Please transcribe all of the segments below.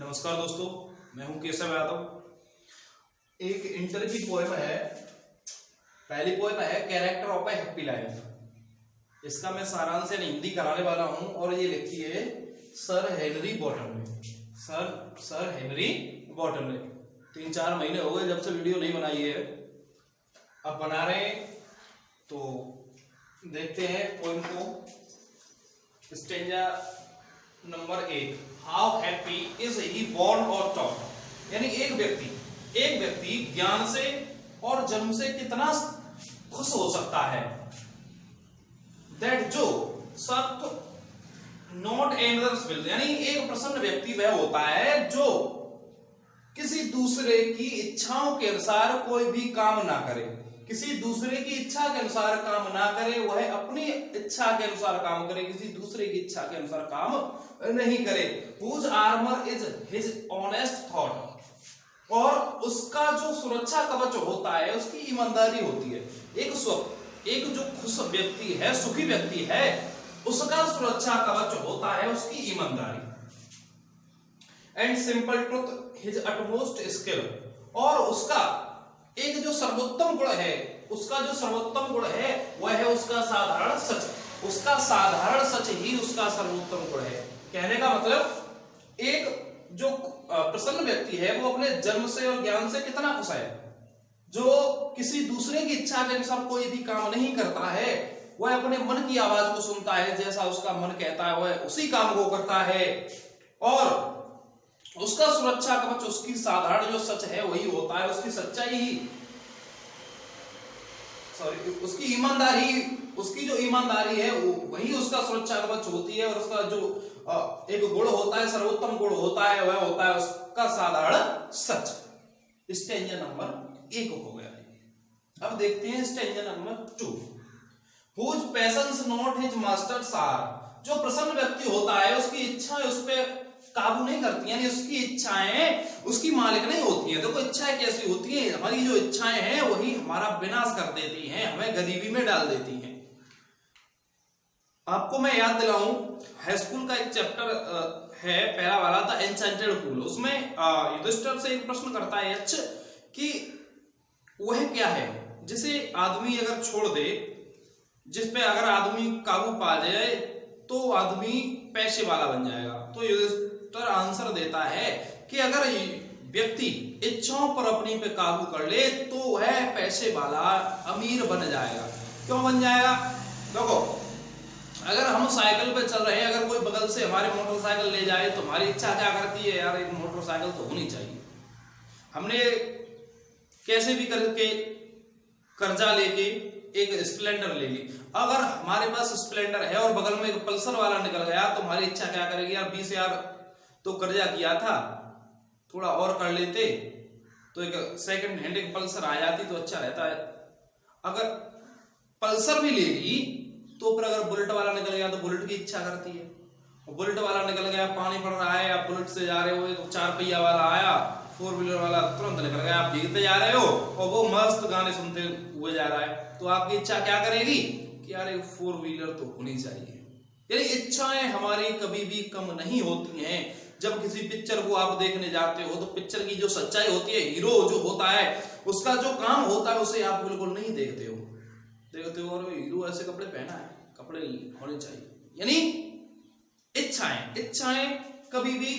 नमस्कार दोस्तों, मैं हूं केशव यादव। एक इंटर की पोएम है, पहली पोएम है character of A happy life. इसका मैं सारांश हिंदी कराने वाला हूं और ये लिखी है सर हेनरी बॉटम ने। सर हेनरी बॉटम ने 3-4 महीने हो गए जब से वीडियो नहीं बनाई है, अब बना रहे हैं। तो देखते हैं पोएम को। Stanza number 1, how happy is he born और टॉट। यानी एक व्यक्ति ज्ञान से और जन्म से कितना खुश हो सकता है। दैट जो सत्य नॉट एनदर्स विल, यानी एक प्रसन्न व्यक्ति वह होता है जो किसी दूसरे की इच्छाओं के अनुसार कोई भी काम ना करे, किसी दूसरे की इच्छा के अनुसार काम ना करे, वह अपनी इच्छा के अनुसार काम करे, किसी दूसरे की इच्छा के अनुसार काम नहीं करे। Whose armor is his honest thought, और उसका जो सुरक्षा कवच होता है उसकी ईमानदारी होती है। एक जो खुश व्यक्ति है, सुखी व्यक्ति है, उसका सुरक्षा कवच होता है उसकी ईमानदारी। And simple truth his utmost skill, और उसका एक जो सर्वोत्तम गुण है, वह है उसका साधारण सच। उसका साधारण सच ही उसका सर्वोत्तम गुण है। कहने का मतलब एक जो प्रसन्न व्यक्ति है वो अपने जन्म से और ज्ञान से कितना खुश है। जो किसी दूसरे की इच्छा के अनुसार कोई भी काम नहीं करता है, वह अपने मन की आवाज को सुनता है, जैसा उसका मन कहता है वह उसी काम को करता है। और उसका सुरक्षा कवच उसकी साधारण जो सच है वही होता है, उसकी सच्चाई ही, उसकी जो ईमानदारी है वही उसका सुरक्षा कवच होती है। और उसका जो एक गुण होता है, सर्वोत्तम गुण होता है, वह होता है उसका साधारण सच। स्टेंजा नंबर 1 हो गया। अब देखते हैं stanza number 2। Whose passions not his masters are, जो प्रसन्न व्यक्ति होता है उसकी इच्छाएं उस पे काबू नहीं करती, यानी उसकी इच्छाएं उसकी मालिक नहीं होती हैं। देखो इच्छाएं कैसी होती हैं, हमारी जो इच्छाएं हैं वही हमारा विनाश कर देती हैं, हमें गरीबी में डाल देती हैं। आपको मैं याद दिलाऊं, हाई स्कूल का एक चैप्टर है, पहला वाला था एन्चेंटेड फूल। उसमें युधिष्ठिर से एक प्रश्न करता है यक्ष कि वह क्या है जिसे आदमी अगर छोड़ दे, जिस पे अगर आदमी काबू पा जाए तो आदमी पैसे वाला बन जाएगा। तो युधिष्ठिर आंसर देता है कि अगर व्यक्ति इच्छाओं पर अपनी पे काबू कर ले तो वह पैसे वाला अमीर बन जाएगा। क्यों बन जाएगा? देखो, अगर हम साइकिल पे चल रहे हैं, अगर कोई बगल से हमारे मोटरसाइकिल ले जाए तो हमारी इच्छा क्या करती है, यार एक मोटरसाइकिल तो होनी चाहिए। हमने कैसे भी करके कर्जा लेके एक स्प्लेंडर ले ली। अगर हमारे पास स्प्लेंडर है और बगल में एक पल्सर वाला निकल गया तो हमारी इच्छा क्या करेगी, यार 20,000 तो कर्जा किया था, थोड़ा और कर लेते तो एक सेकंड हैंड एक पल्सर आ जाती तो अच्छा रहता है। अगर पल्सर भी ले ली तो फिर अगर बुलेट वाला निकल गया तो बुलेट की इच्छा करती है। बुलेट वाला निकल गया, पानी पड़ रहा है, आप बुलेट से जा रहे हो, तो 4 पहिया वाला आया, 4 व्हीलर वाला तुरंत निकल गया, आप भीगते जा रहे हो और वो मस्त गाने सुनते हुए जा रहा है, तो आपकी इच्छा क्या करेगी कि यार एक 4 व्हीलर तो होनी चाहिए। यानी इच्छाएं हमारी कभी भी कम नहीं होती हैं। जब किसी पिक्चर को आप देखने जाते हो तो पिक्चर की जो सच्चाई होती है, हीरो जो होता है उसका जो काम होता है उसे आप बिल्कुल नहीं देखते हो और हीरो ऐसे कपड़े पहना है, कपड़े होने चाहिए। यानी इच्छाएं कभी भी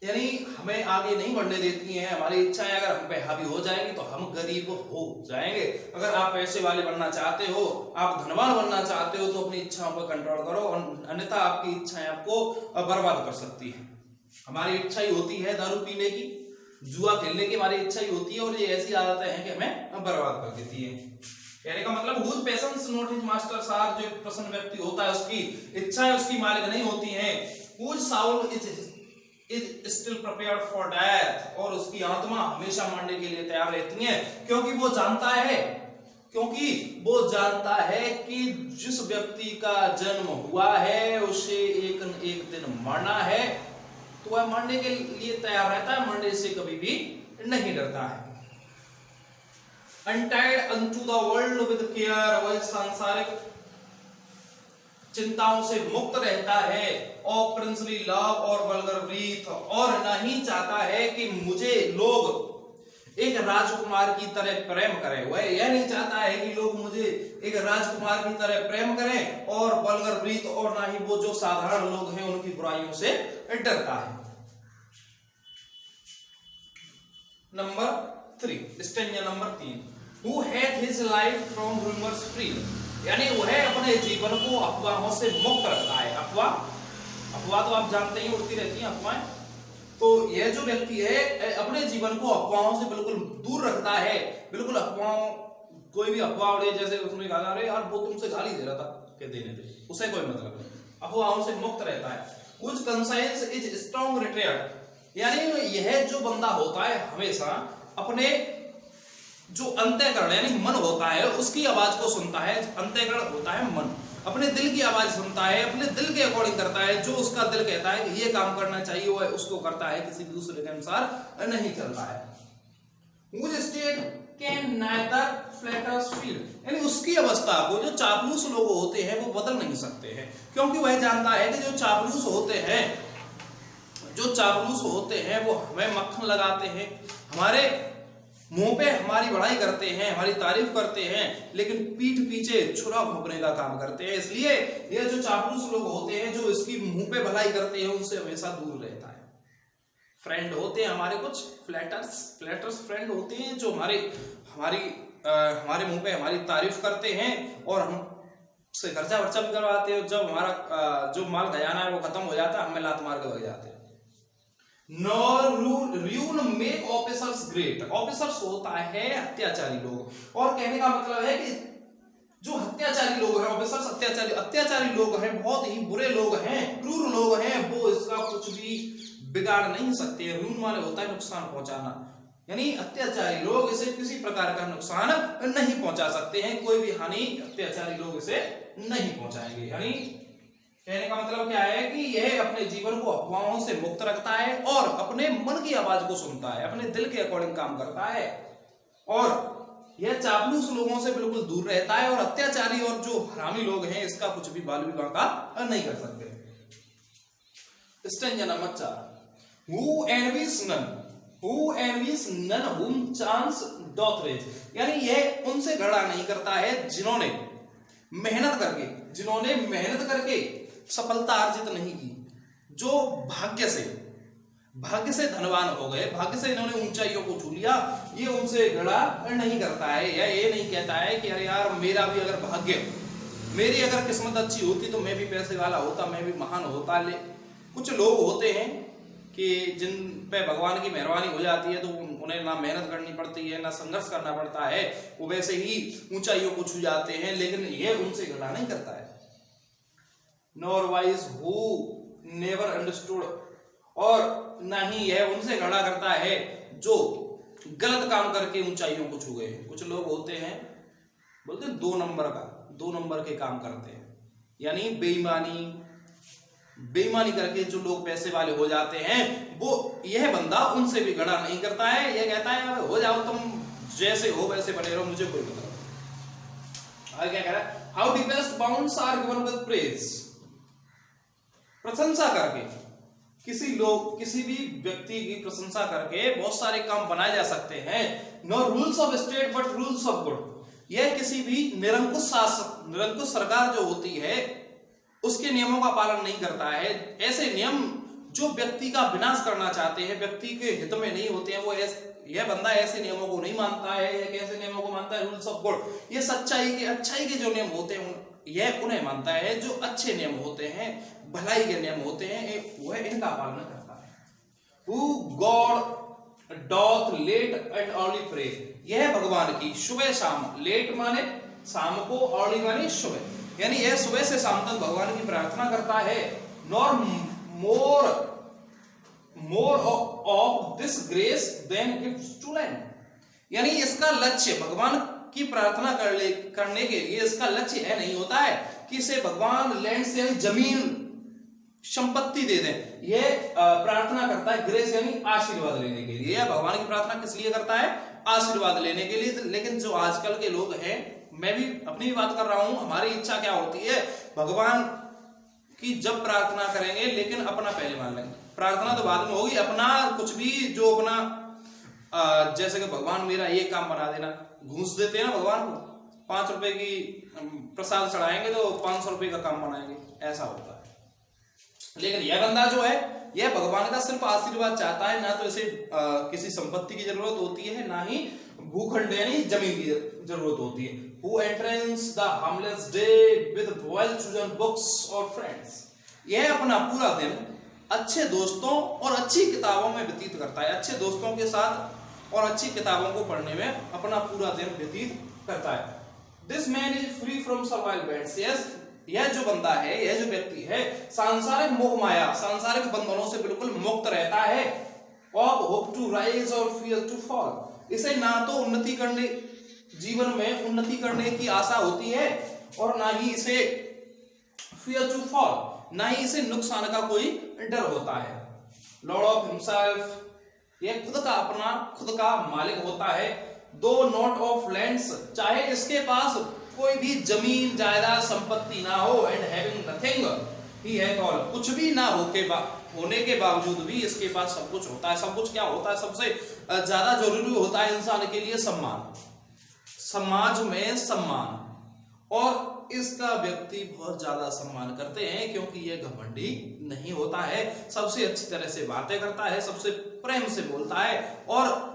यानी हमें आगे नहीं बढ़ने देती हैं। हमारी इच्छाएं अगर हम पे हावी हो जाएंगी तो हम गरीब हो जाएंगे। अगर आप पैसे वाले बनना चाहते हो, आप धनवान बनना चाहते हो तो अपनी इच्छाओं पर कंट्रोल करो, अन्यथा आपकी इच्छाएं आपको बर्बाद कर सकती हैं। हमारी इच्छा ही होती है दारू पीने की, जुआ खेलने की हमारी इच्छा ही होती है, और ये ऐसी आदतें हैं कि हमें बर्बाद कर देती है। कहने का मतलब whose passions not his masters are, जो प्रसन्न व्यक्ति होता है उसकी इच्छाएं उसकी मालिक नहीं होती हैं। whose soul is still prepared for death, और उसकी आत्मा हमेशा मरने के लिए तैयार रहती है, क्योंकि वो जानता है कि जिस व्यक्ति का जन्म हुआ है उसे एक न एक दिन मरना है, तो वह मरने के लिए तैयार रहता है, मरने से कभी भी नहीं डरता है। Untied unto the world with care, वह सांसारिक चिंताओं से मुक्त रहता है, और प्रिंसली लव और वल्गर ब्रीथ, और नहीं चाहता है कि मुझे लोग एक राजकुमार की तरह प्रेम करें। वह यह नहीं चाहता है कि लोग मुझे एक राजकुमार की तरह प्रेम करें, और वल्गर ब्रीथ, और ना ही वो जो साधारण लोग हैं उनकी बुराइयों से डरता है। Number 3, stanza number 3, Who had his life from rumors free, यानी वह अपने जीवन को अफवाहों से मुक्त रखता है। अफवाह तो आप जानते ही उड़ती रहती हैं अफवाहें। तो यह जो व्यक्ति है अपने जीवन को अफवाहों से बिल्कुल दूर रखता है, बिल्कुल अफवाहों, कोई भी अफवाह उड़े, जैसे उसने कहा अरे यार वो तुमसे गाली दे रहा था, के देने दे, उसे कोई मतलब नहीं, अफवाहों से मुक्त रहता है। Whose conscience is strong retreat, यानी यह जो बंदा होता है हमेशा अपने जो अंतःकरण यानी मन होता है उसकी आवाज को सुनता है। अंतःकरण होता है मन, अपने दिल की आवाज सुनता है, अपने दिल के अकॉर्डिंग करता है। जो उसका दिल कहता है कि ये काम करना चाहिए वो उसको करता है, किसी दूसरे के अनुसार नहीं चलता है। Whose state can neither flatter feel, यानी उसकी अवस्था को जो चापलूस लोग होते हैं वो बदल नहीं सकते हैं, क्योंकि वह जानता है कि जो चापलूस होते हैं वो हमें मक्खन लगाते हैं, हमारे मुंह पे हमारी बड़ाई करते हैं, हमारी तारीफ करते हैं, लेकिन पीठ पीछे छुरा भोंकने का काम करते हैं। इसलिए ये जो चापलूस लोग होते हैं जो इसकी मुंह पे भलाई करते हैं उनसे हमेशा दूर रहता है। फ्रेंड होते हैं हमारे कुछ फ्लैटर्स फ्रेंड होते हैं जो हमारे मुंह पे हमारी तारीफ करते हैं और हम से खर्चा वर्चा भी करवाते हैं। जब हमारा जो माल खजाना है वो खत्म हो जाता है, हमें लात मार के भाग जाते हैं। Nor ruin make officers great, officers होता है अत्याचारी लोग, और कहने का मतलब है कि जो अत्याचारी लोग हैं, ऑफिसर्स अत्याचारी लोग हैं, बहुत ही बुरे लोग हैं, क्रूर लोग हैं, वो इसका कुछ भी बिगाड़ नहीं सकते। रून माने होता है नुकसान पहुंचाना, यानी अत्याचारी लोग इसे किसी प्रकार का नुकसान नहीं पहुंचा सकते हैं, कोई भी हानि अत्याचारी लोग इसे नहीं पहुंचाएंगे। यानी कहने का मतलब क्या है कि यह अपने जीवन को अफवाहों से मुक्त रखता है और अपने मन की आवाज को सुनता है, अपने दिल के अकॉर्डिंग काम करता है, और यह चापलूस लोगों से बिल्कुल दूर रहता है, और अत्याचारी और जो हरामी लोग हैं इसका कुछ भी बाल भी बांका नहीं कर सकते। Stanza number 4, Who envies none whom chance doth raise, यानी यह उनसे घृणा नहीं करता है जिन्होंने मेहनत करके सफलता अर्जित नहीं की, जो भाग्य से धनवान हो गए, भाग्य से इन्होंने ऊंचाइयों को छू लिया, ये उनसे घृणा नहीं करता है, या ये नहीं कहता है कि अरे यार मेरा भी अगर भाग्य, मेरी अगर किस्मत अच्छी होती तो मैं भी पैसे वाला होता, मैं भी महान होता। कुछ लोग होते हैं कि जिन पे भगवान की मेहरबानी हो जाती है तो उन्हें ना मेहनत करनी पड़ती है ना संघर्ष करना पड़ता है, वो वैसे ही ऊंचाइयों को छू जाते हैं, लेकिन ये उनसे घृणा नहीं करता है। Nor wise who never understood, और ना ही यह उनसे घृणा करता है जो गलत काम करके ऊंचाइयों को छू गए। कुछ लोग होते हैं बोलते 2 नंबर के काम करते हैं, यानी बेईमानी करके जो लोग पैसे वाले हो जाते हैं, वो यह बंदा उनसे भी घृणा नहीं करता है, यह कहता है हो जाओ तुम जैसे हो वैसे बने रहो, मुझे कोई मतलब। आगे क्या कह रहा है, how deepest bounds are given with praise, प्रशंसा करके किसी भी व्यक्ति की प्रशंसा करके बहुत सारे काम बनाए जा सकते हैं। No rules of state but rules of good, यह किसी भी निरंकुश सरकार जो होती है उसके नियमों का पालन नहीं करता है। ऐसे नियम जो व्यक्ति का विनाश करना चाहते हैं, व्यक्ति के हित में नहीं होते हैं, वो यह बंदा ऐसे नियमों को नहीं मानता है। यह कैसे नियमों को मानता है? रूल्स ऑफ गॉड, ये अच्छाई के जो नियम होते हैं यह उन्हें मानता है। जो अच्छे नियम होते हैं, भलाई के नियम होते हैं, वह इनका पालन करता है। Who God doth late and early pray, यह भगवान की सुबह शाम, लेट माने शाम को, अर्ली माने सुबह, यानी यह सुबह से शाम तक भगवान की प्रार्थना करता है। Nor more of this grace than gifts to land, यानी इसका लक्ष्य भगवान की प्रार्थना करने के लिए इसका लक्ष्य यह नहीं होता है कि इसे भगवान लैंड से जमीन संपत्ति दे दें। यह प्रार्थना करता है ग्रेस यानी आशीर्वाद लेने के लिए। यह भगवान की प्रार्थना किस लिए करता है? आशीर्वाद लेने के लिए। लेकिन जो आजकल के लोग हैं मैं भी अपनी भी बात कर रहा हूं, हमारी इच्छा क्या होती है, भगवान की जब प्रार्थना करेंगे लेकिन अपना पहले मान लेंगे, प्रार्थना तो बाद में होगी, अपना कुछ भी जो अपना जैसे कि भगवान मेरा ये काम बना देना, घूस देते हैं ना भगवान को, 5 रुपए की प्रसाद चढ़ाएंगे तो 500 रुपए का काम बनाएंगे, ऐसा होता है। लेकिन यह बंदा जो है यह भगवान का सिर्फ आशीर्वाद चाहता है, ना तो इसे किसी संपत्ति की जरूरत होती है, ना ही भूखंड यानी जमीन की जरूरत होती है। Who enters the harmless day with well chosen books or friends, यह अपना पूरा दिन अच्छे दोस्तों और अच्छी किताबों में व्यतीत करता है, अच्छे दोस्तों के साथ और अच्छी किताबों को पढ़ने में अपना पूरा दिन व्यतीत करता है। This man is free from servile bands, yes, यह जो बंदा है, यह जो व्यक्ति है, सांसारिक मोह माया, सांसारिक बंधनों से बिल्कुल मुक्त रहता है। Of hope to rise or fear to fall, इसे ना तो उन्नति करने, जीवन में उन्नति करने की आशा होती है और ना ही इसे fear to fall, ना ही इसे नुकसान का कोई डर होता है। Lord of himself, यह खुद का अपना खुद का मालिक होता है। Though not of lands, चाहे इसके पास कोई भी जमीन जायदाद संपत्ति ना हो, and having nothing he hath all, कुछ भी ना होने के बावजूद भी इसके पास सब कुछ होता है। सब कुछ क्या होता है, सबसे ज्यादा जरूरी होता है इंसान के लिए सम्मान, समाज में सम्मान, और इसका व्यक्ति बहुत ज्यादा सम्मान करते हैं क्योंकि यह घमंडी नहीं होता है, सबसे अच्छी तरह से बातें करता है, सबसे प्रेम से बोलता है, और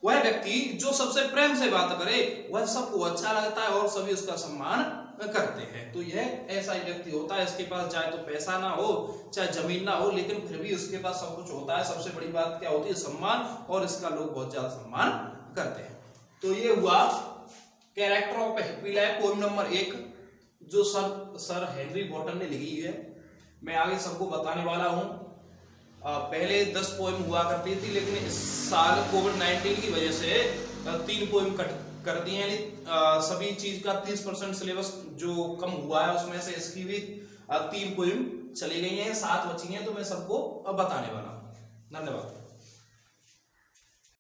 वह व्यक्ति जो सबसे प्रेम से बात करे वह सबको अच्छा लगता है और सभी उसका सम्मान करते हैं। तो यह ऐसा ही व्यक्ति होता है, इसके पास चाहे तो पैसा ना हो, चाहे जमीन ना हो, लेकिन फिर भी उसके पास सब कुछ होता है। सबसे बड़ी बात क्या होती है, सम्मान, और इसका लोग बहुत ज्यादा सम्मान करते हैं। तो ये हुआ character of happy life, poem number 1, जो सर हेनरी बॉटन ने लिखी है। मैं आगे सबको बताने वाला हूं। पहले 10 पोएम हुआ करती थी, लेकिन इस साल कोविड-19 की वजह से 3 पोएम कट कर दिए, यानी सभी चीज का 30% सिलेबस जो कम हुआ है उसमें से इसकी भी 3 पोएम चली गई हैं, 7 बची हैं, तो मैं सबको अब बताने वाला हूं। धन्यवाद।